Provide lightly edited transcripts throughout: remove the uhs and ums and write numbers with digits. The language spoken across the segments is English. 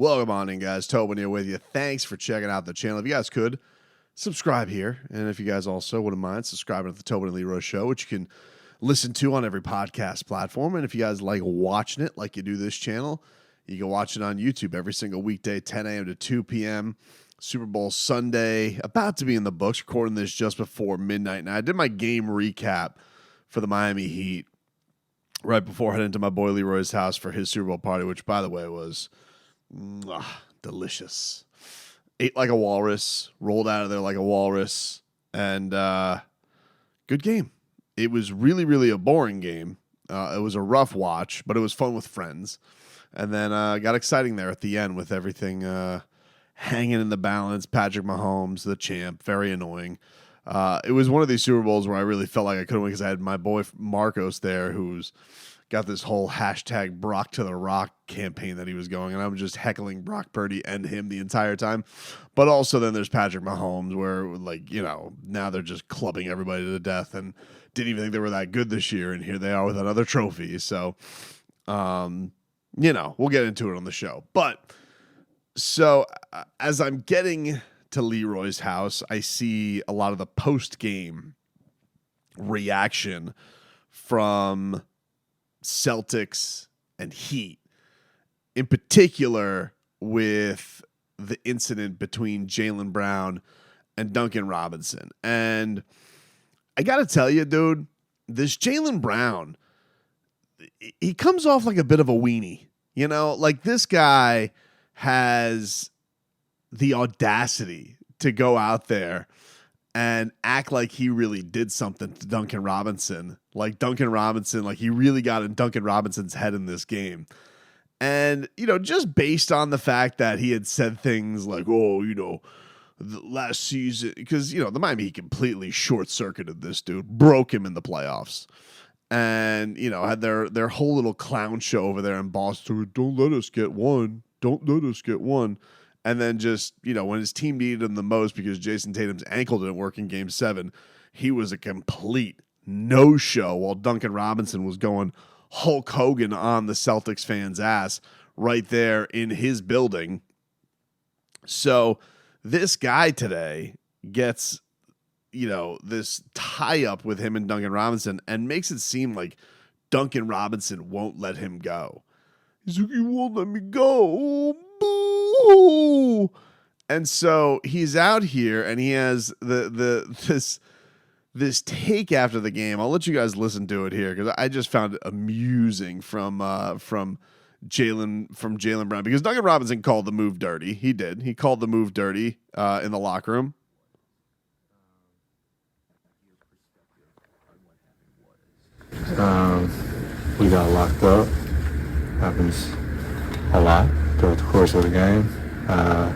Welcome on in, guys. Tobin here with you. Thanks for checking out the channel. If you guys could, subscribe here. And if you guys also wouldn't mind subscribing to the Tobin and Leroy Show, which you can listen to on every podcast platform. And if you guys like watching it like you do this channel, you can watch it on YouTube every single weekday, 10 a.m. to 2 p.m. Super Bowl Sunday, about to be in the books, recording this just before midnight. Now, I did my game recap for the Miami Heat right before heading to my boy Leroy's house for his Super Bowl party, which, by the way, was delicious. Ate like a walrus, rolled out of there like a walrus, and good game. It was really, really a boring game. It was a rough watch, but it was fun with friends. And then got exciting there at the end with everything hanging in the balance. Patrick Mahomes, the champ, very annoying. It was one of these Super Bowls where I really felt like I couldn't win because I had my boy Marcos there who's got this whole hashtag Brock to the Rock campaign that he was going, and I'm just heckling Brock Purdy and him the entire time. But also then there's Patrick Mahomes where, like, you know, now they're just clubbing everybody to death and didn't even think they were that good this year, and here they are with another trophy. So, you know, we'll get into it on the show. But so as I'm getting to Leroy's house, I see a lot of the post-game reaction from Celtics and Heat, in particular with the incident between Jaylen Brown and Duncan Robinson. And I got to tell you, dude, this Jaylen Brown, he comes off like a bit of a weenie. You know, like this guy has the audacity to go out there and act like he really did something to Duncan Robinson. Like Duncan Robinson, like he really got in Duncan Robinson's head in this game. And, you know, just based on the fact that he had said things like, oh, you know, the last season, because, you know, the Miami Heat completely short-circuited this dude, broke him in the playoffs. And, you know, had their whole little clown show over there in Boston. Don't let us get one. Don't let us get one. And then just, you know, when his team needed him the most because Jason Tatum's ankle didn't work in Game 7, he was a complete no-show while Duncan Robinson was going Hulk Hogan on the Celtics fans' ass right there in his building. So this guy today gets, you know, this tie-up with him and Duncan Robinson and makes it seem like Duncan Robinson won't let him go. He's like, he won't let me go. Boo! And so he's out here and he has this take after the game. I'll let you guys listen to it here because I just found it amusing from Jaylen Brown, because Duncan Robinson called the move dirty. He did. He called the move dirty in the locker room. We got locked up. Happens a lot throughout the course of the game. I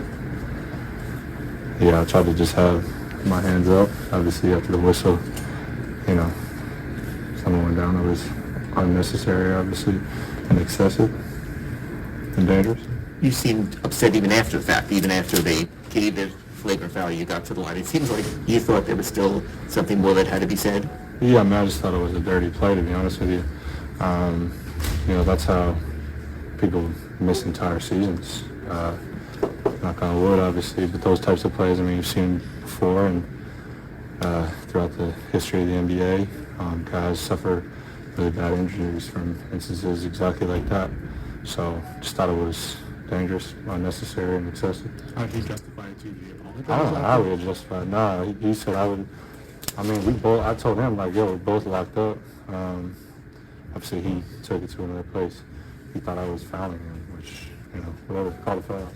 tried to just have my hands up. Obviously, after the whistle, you know, someone went down. It was unnecessary, obviously, and excessive and dangerous. You seemed upset even after the fact, even after they gave the flagrant foul, you got to the line. It seems like you thought there was still something more that had to be said. Yeah, I mean, I just thought it was a dirty play, to be honest with you. You know, that's how people miss entire seasons. Knock on wood, obviously, but those types of plays, I mean, you've seen before and throughout the history of the NBA. Guys suffer really bad injuries from instances exactly like that. So just thought it was dangerous, unnecessary, and excessive. How did he justify it to you? I don't know how he would justify it. Nah, he said I would. I mean, I told him, like, yo, we're both locked up. Obviously, he took it to another place. He thought I was fouling him, which, you know, whatever, called a foul.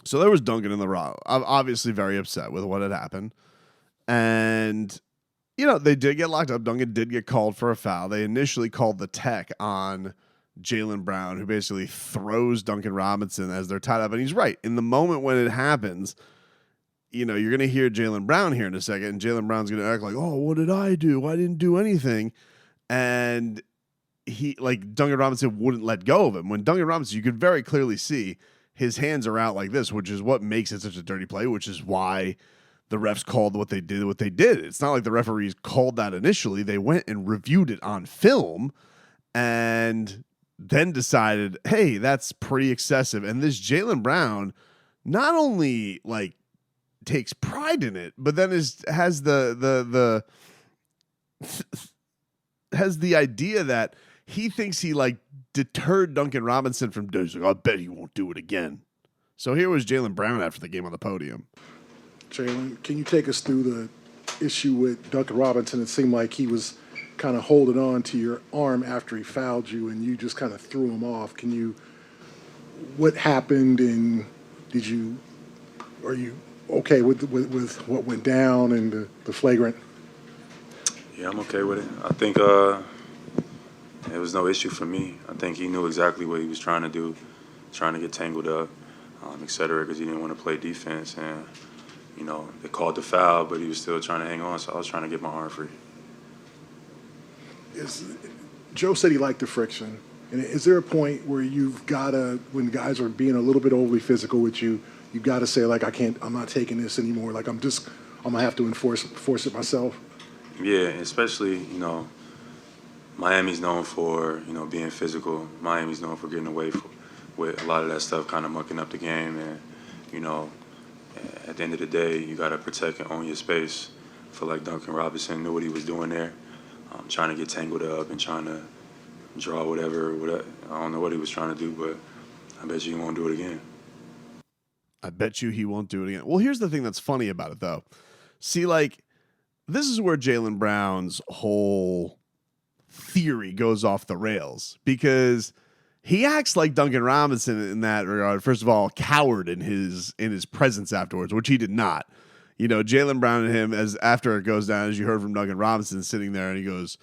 So there was Duncan in the raw. I'm obviously very upset with what had happened. And, you know, they did get locked up. Duncan did get called for a foul. They initially called the tech on Jaylen Brown, who basically throws Duncan Robinson as they're tied up. And he's right. In the moment when it happens, you know, you're going to hear Jaylen Brown here in a second, and Jaylen Brown's going to act like, oh, what did I do? I didn't do anything. And he, like, Duncan Robinson wouldn't let go of him. When Duncan Robinson, you could very clearly see his hands are out like this, which is what makes it such a dirty play, which is why the refs called what they did. It's not like the referees called that initially. They went and reviewed it on film, and then decided, hey, that's pretty excessive. And this Jaylen Brown not only like takes pride in it, but then has the has the idea that he thinks he like deterred Duncan Robinson from doing. He's like, I bet he won't do it again. So here was Jaylen Brown after the game on the podium. Jaylen, can you take us through the issue with Duncan Robinson? It seemed like he was kind of holding on to your arm after he fouled you, and you just kind of threw him off. What happened, and are you okay with what went down and the flagrant? Yeah, I'm okay with it. I think it was no issue for me. I think he knew exactly what he was trying to do, trying to get tangled up, et cetera, because he didn't want to play defense. And, they called the foul, but he was still trying to hang on, so I was trying to get my arm free. Joe said he liked the friction. And is there a point where when guys are being a little bit overly physical with you, you've got to say, like, I'm not taking this anymore. Like, I'm going to have to force it myself? Yeah, especially, Miami's known for, being physical. Miami's known for getting away with a lot of that stuff, kind of mucking up the game. And, at the end of the day, you got to protect and own your space. I feel like Duncan Robinson knew what he was doing there, trying to get tangled up and trying to draw whatever. I don't know what he was trying to do, but I bet you he won't do it again. I bet you he won't do it again. Well, here's the thing that's funny about it, though. See, like, this is where Jaylen Brown's whole theory goes off the rails, because he acts like Duncan Robinson in that regard. First of all, coward in his presence afterwards, which he did not. Jaylen Brown and him, as after it goes down, as you heard from Duncan Robinson sitting there, and he goes,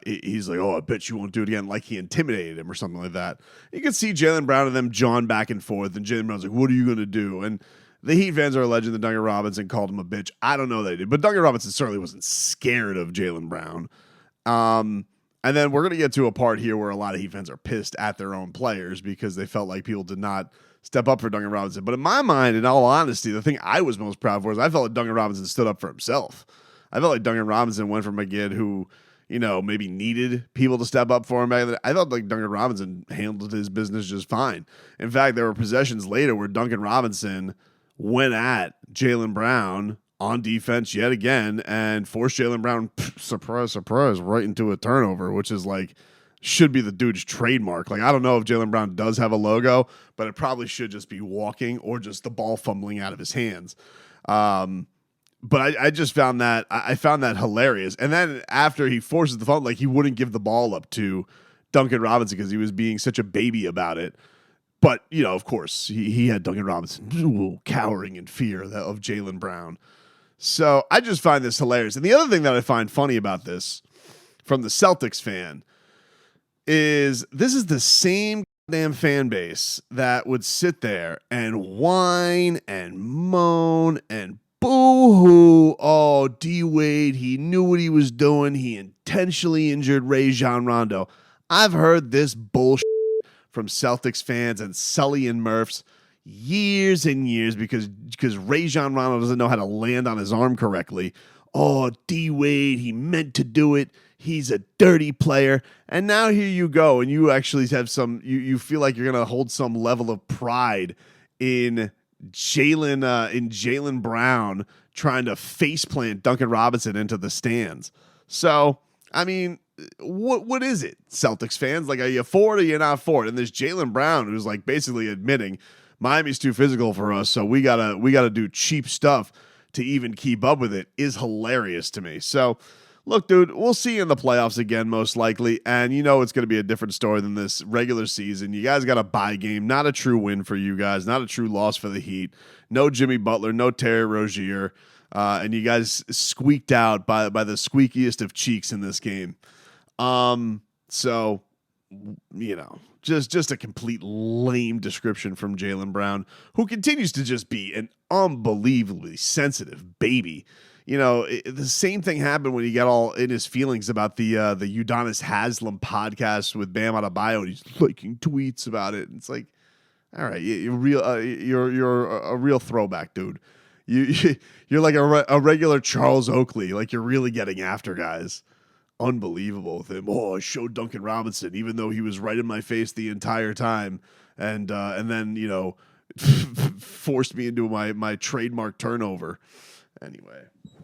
he's like, oh, I bet you won't do it again, like he intimidated him or something like that. You can see Jaylen Brown and them jawing back and forth, and Jaylen Brown's like, what are you going to do? And the Heat fans are alleging that Duncan Robinson called him a bitch. I don't know that he did, but Duncan Robinson certainly wasn't scared of Jaylen Brown. And then we're going to get to a part here where a lot of Heat fans are pissed at their own players because they felt like people did not step up for Duncan Robinson. But in my mind, in all honesty, the thing I was most proud for is I felt like Duncan Robinson stood up for himself. I felt like Duncan Robinson went from a kid who, maybe needed people to step up for him. I felt like Duncan Robinson handled his business just fine. In fact, there were possessions later where Duncan Robinson went at Jaylen Brown on defense yet again and forced Jaylen Brown, surprise, surprise, right into a turnover, which is like, should be the dude's trademark. Like, I don't know if Jaylen Brown does have a logo, but it probably should just be walking or just the ball fumbling out of his hands. But I just found that, I found that hilarious. And then after he forces the fumble, like, he wouldn't give the ball up to Duncan Robinson because he was being such a baby about it. But, of course, he had Duncan Robinson cowering in fear of Jaylen Brown. So I just find this hilarious. And the other thing that I find funny about this from the Celtics fan is this is the same damn fan base that would sit there and whine and moan and boo-hoo. Oh, D-Wade, he knew what he was doing. He intentionally injured Rajon Rondo. I've heard this bullshit from Celtics fans and Sully and Murphs years and years because Rajon Rondo doesn't know how to land on his arm correctly. Oh, D-Wade, he meant to do it. He's a dirty player. And now here you go, and you actually have you feel like you're going to hold some level of pride in Jaylen Brown trying to faceplant Duncan Robinson into the stands. So, I mean, what is it, Celtics fans? Like, are you for it or you're not for it? And there's Jaylen Brown who's like basically admitting Miami's too physical for us, so we gotta do cheap stuff to even keep up with it, is hilarious to me. So, look, dude, we'll see you in the playoffs again, most likely, and it's going to be a different story than this regular season. You guys got a bye game, not a true win for you guys, not a true loss for the Heat. No Jimmy Butler, no Terry Rozier, and you guys squeaked out by the squeakiest of cheeks in this game. So, just a complete lame description from Jaylen Brown, who continues to just be an unbelievably sensitive baby. The same thing happened when he got all in his feelings about the Udonis Haslem podcast with Bam Adebayo, and he's liking tweets about it. And it's like, all right, you're a real throwback, dude. You're like a regular Charles Oakley, like you're really getting after guys. unbelievable with him. Oh, I showed Duncan Robinson, even though he was right in my face the entire time, and then forced me into my trademark turnover. Anyway,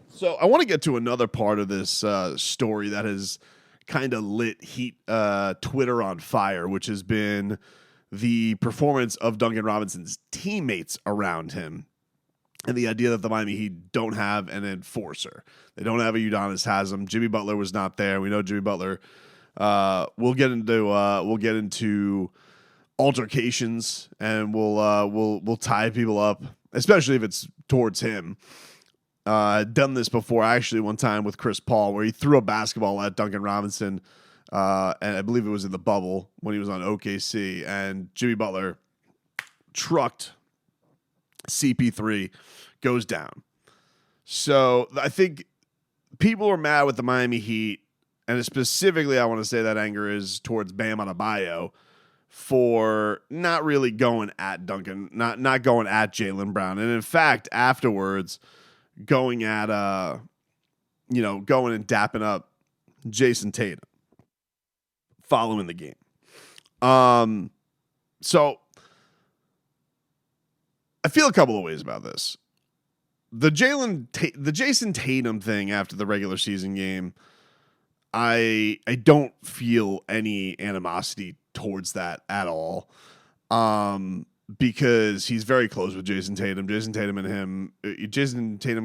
so I want to get to another part of this story that has kind of lit Twitter on fire, which has been the performance of Duncan Robinson's teammates around him. And the idea that the Miami Heat don't have an enforcer. They don't have a Udonis Haslem. Jimmy Butler was not there. We know Jimmy Butler. We'll get into altercations, and we'll tie people up, especially if it's towards him. I'd done this before, actually, one time with Chris Paul, where he threw a basketball at Duncan Robinson, and I believe it was in the bubble when he was on OKC, and Jimmy Butler trucked CP3, goes down. So I think people are mad with the Miami Heat, and specifically I want to say that anger is towards Bam Adebayo for not really going at Duncan, not going at Jaylen Brown. And in fact, afterwards, going at going and dapping up Jason Tatum following the game. So I feel a couple of ways about this. The Jason Tatum thing after the regular season game, I don't feel any animosity towards that at all, because he's very close with Jason Tatum. Jason Tatum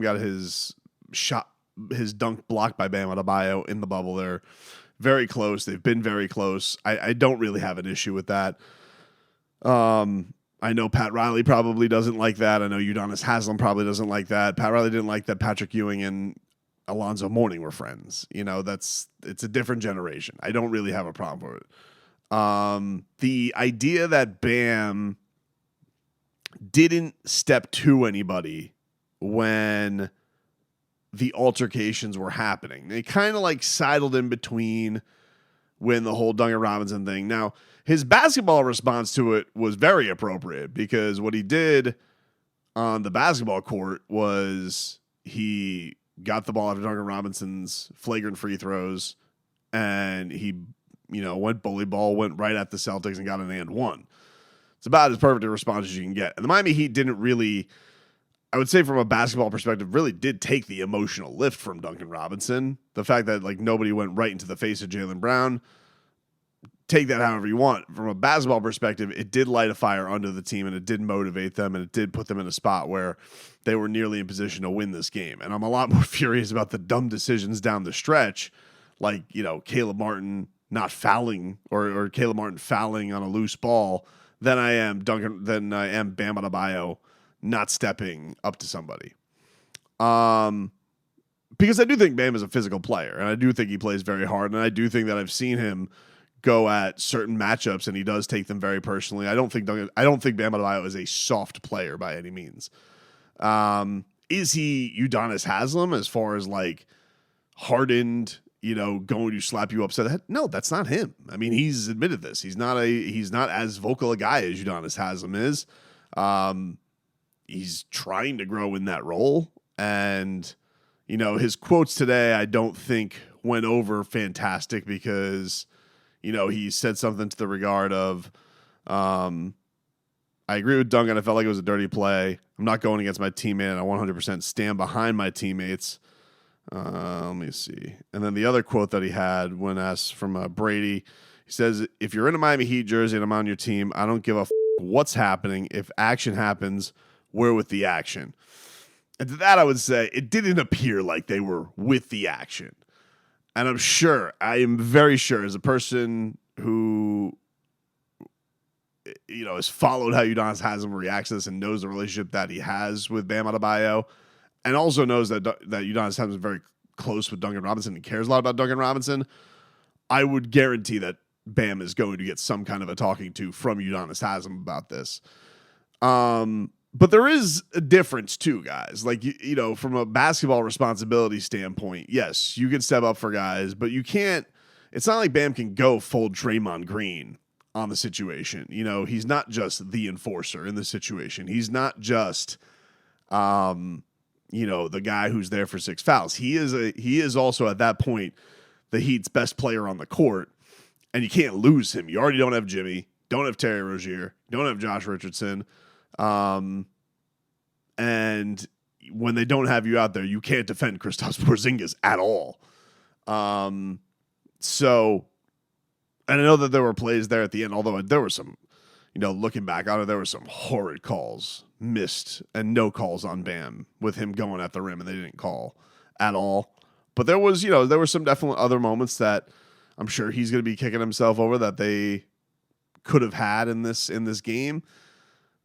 got his dunk blocked by Bam Adebayo in the bubble. They're very close. They've been very close. I don't really have an issue with that. I know Pat Riley probably doesn't like that. I know Udonis Haslem probably doesn't like that. Pat Riley didn't like that Patrick Ewing and Alonzo Mourning were friends. It's a different generation. I don't really have a problem with it. The idea that Bam didn't step to anybody when the altercations were happening. They kind of like sidled in between when the whole Duncan Robinson thing. Now, his basketball response to it was very appropriate, because what he did on the basketball court was he got the ball after Duncan Robinson's flagrant free throws, and he, went bully ball, went right at the Celtics and got an and one. It's about as perfect a response as you can get. And the Miami Heat didn't really, I would say from a basketball perspective, really did take the emotional lift from Duncan Robinson. The fact that nobody went right into the face of Jaylen Brown, take that however you want. From a basketball perspective, it did light a fire under the team, and it did motivate them, and it did put them in a spot where they were nearly in position to win this game. And I'm a lot more furious about the dumb decisions down the stretch, like, Caleb Martin not fouling or Caleb Martin fouling on a loose ball, than I am Bam Adebayo not stepping up to somebody. Because I do think Bam is a physical player, and I do think he plays very hard, and I do think that I've seen him go at certain matchups, and he does take them very personally. I don't think Bam Adebayo is a soft player by any means. Is he Udonis Haslem as far as hardened, going to slap you upside the head? No, that's not him. I mean, he's admitted this. He's not as vocal a guy as Udonis Haslem is. He's trying to grow in that role, and his quotes today I don't think went over fantastic, because he said something to the regard of, I agree with Duncan. I felt like it was a dirty play. I'm not going against my teammate, and I 100% stand behind my teammates. Let me see. And then the other quote that he had when asked from Brady, he says, if you're in a Miami Heat jersey and I'm on your team, I don't give a what's happening. If action happens, we're with the action. And to that, I would say it didn't appear like they were with the action. And I am very sure, as a person who, has followed how Udonis Haslem reacts to this and knows the relationship that he has with Bam Adebayo, and also knows that Udonis Haslem is very close with Duncan Robinson and cares a lot about Duncan Robinson, I would guarantee that Bam is going to get some kind of a talking to from Udonis Haslem about this. But there is a difference too, guys. From a basketball responsibility standpoint, yes, you can step up for guys, but you can't. It's not like Bam can go full Draymond Green on the situation. He's not just the enforcer in the situation. He's not just, the guy who's there for 6 fouls. He is also at that point the Heat's best player on the court, and you can't lose him. You already don't have Jimmy, don't have Terry Rozier, don't have Josh Richardson. And when they don't have you out there, you can't defend Kristaps Porzingis at all. So, and I know that there were plays there at the end, although there were some, looking back on it, there were some horrid calls missed and no calls on Bam with him going at the rim, and they didn't call at all. But there was, there were some definite other moments that I'm sure he's going to be kicking himself over that they could have had in this game.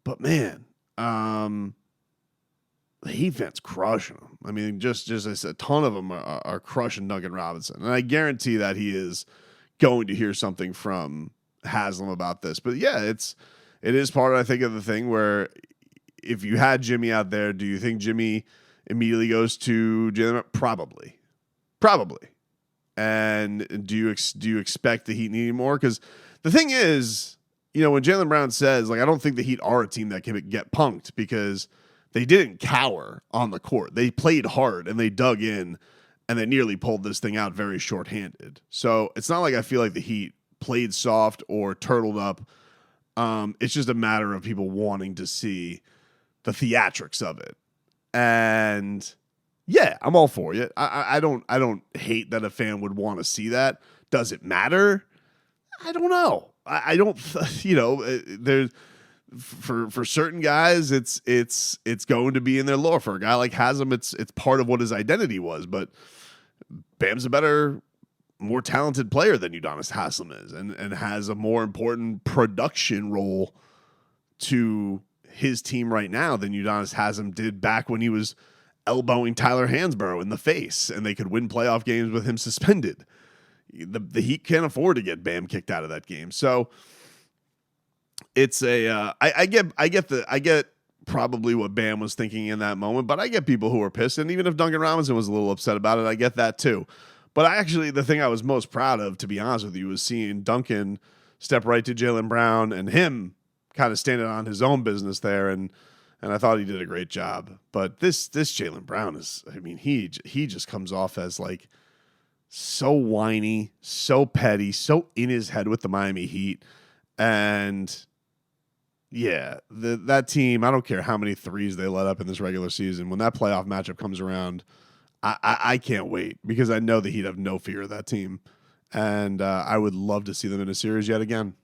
But man, the Heat fans crushing him. I mean, just a ton of them are crushing Duncan Robinson, and I guarantee that he is going to hear something from Haslam about this. But yeah, it is part, I think, of the thing where if you had Jimmy out there, do you think Jimmy immediately goes to Jaylen? Probably. And do you expect the Heat needing more? Because the thing is, when Jaylen Brown says, I don't think the Heat are a team that can get punked, because they didn't cower on the court. They played hard and they dug in, and they nearly pulled this thing out very shorthanded. So it's not like I feel like the Heat played soft or turtled up. It's just a matter of people wanting to see the theatrics of it. And yeah, I'm all for it. I don't hate that a fan would want to see that. Does it matter? I don't know. I don't, there's for certain guys, it's going to be in their lore. For a guy like Haslam, it's part of what his identity was. But Bam's a better, more talented player than Udonis Haslam is, and has a more important production role to his team right now than Udonis Haslam did back when he was elbowing Tyler Hansborough in the face and they could win playoff games with him suspended. The Heat can't afford to get Bam kicked out of that game. So it's I get probably what Bam was thinking in that moment, but I get people who are pissed. And even if Duncan Robinson was a little upset about it, I get that too. But the thing I was most proud of, to be honest with you, was seeing Duncan step right to Jaylen Brown and him kind of standing on his own business there. And I thought he did a great job. But this Jaylen Brown is, he just comes off as so whiny, so petty, so in his head with the Miami Heat. And yeah, that team, I don't care how many threes they let up in this regular season. When that playoff matchup comes around, I can't wait, because I know the Heat have no fear of that team. And I would love to see them in a series yet again.